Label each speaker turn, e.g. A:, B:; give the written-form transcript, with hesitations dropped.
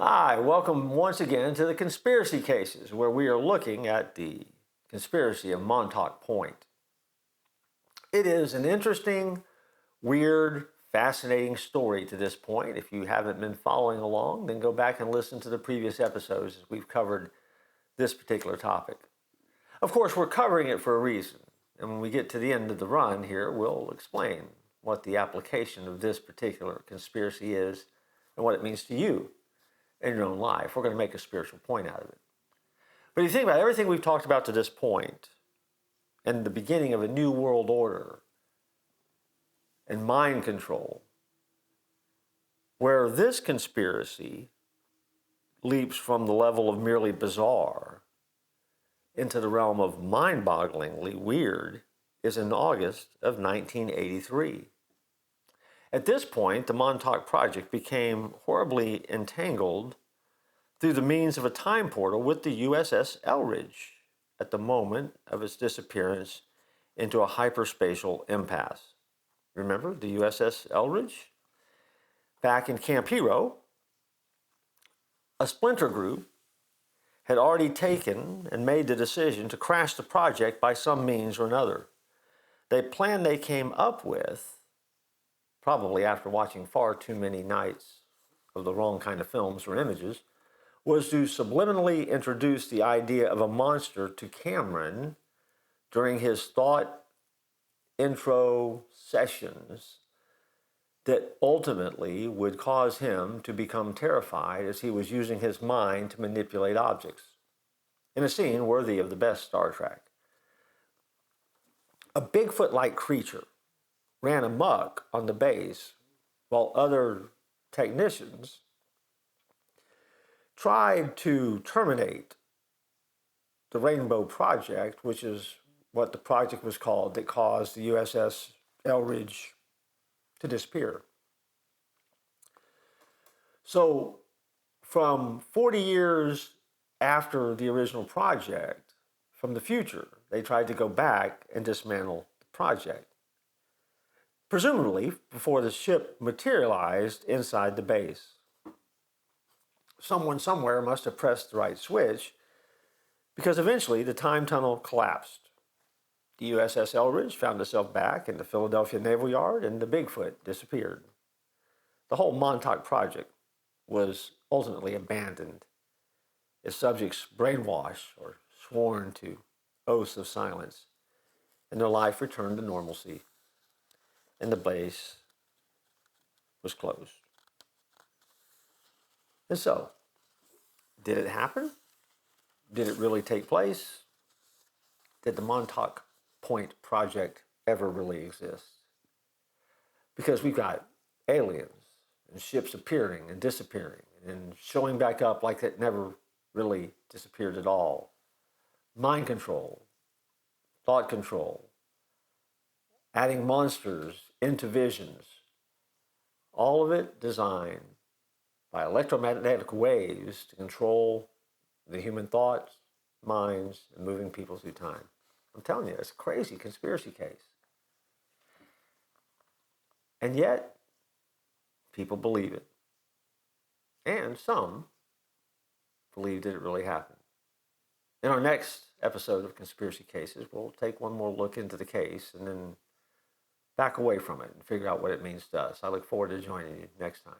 A: Hi, welcome once again to the conspiracy cases, where we are looking at the conspiracy of Montauk Point. It is an interesting, weird, fascinating story to this point. If you haven't been following along, then go back and listen to the previous episodes as we've covered this particular topic. Of course, we're covering it for a reason, and when we get to the end of the run here, we'll explain what the application of this particular conspiracy is and what it means to you in your own life. We're going to make a spiritual point out of it. But you think about everything we've talked about to this point, and the beginning of a new world order and mind control, where this conspiracy leaps from the level of merely bizarre into the realm of mind-bogglingly weird, is in August of 1983. At this point, the Montauk Project became horribly entangled through the means of a time portal with the USS Eldridge at the moment of its disappearance into a hyperspatial impasse. Remember the USS Eldridge? Back in Camp Hero, a splinter group had already taken and made the decision to crash the project by some means or another. The plan they came up with, probably after watching far too many nights of the wrong kind of films or images, was to subliminally introduce the idea of a monster to Cameron during his thought intro sessions that ultimately would cause him to become terrified as he was using his mind to manipulate objects, in a scene worthy of the best Star Trek. A Bigfoot-like creature ran amok on the base while other technicians tried to terminate the Rainbow Project, which is what the project was called that caused the USS Eldridge to disappear. So from 40 years after the original project, from the future, they tried to go back and dismantle the project, presumably before the ship materialized inside the base. Someone somewhere must have pressed the right switch, because eventually the time tunnel collapsed. The USS Eldridge found itself back in the Philadelphia Naval Yard, and the Bigfoot disappeared. The whole Montauk Project was ultimately abandoned, its subjects brainwashed or sworn to oaths of silence, and their life returned to normalcy, and the base was closed. And so, did it happen? Did it really take place? Did the Montauk Point Project ever really exist? Because we've got aliens and ships appearing and disappearing and showing back up like it never really disappeared at all. Mind control, thought control, adding monsters into visions, all of it designed by electromagnetic waves to control the human thoughts, minds, and moving people through time. I'm telling you, it's a crazy conspiracy case. And yet, people believe it. And some believe that it really happened. In our next episode of Conspiracy Cases, we'll take one more look into the case and then back away from it and figure out what it means to us. I look forward to joining you next time.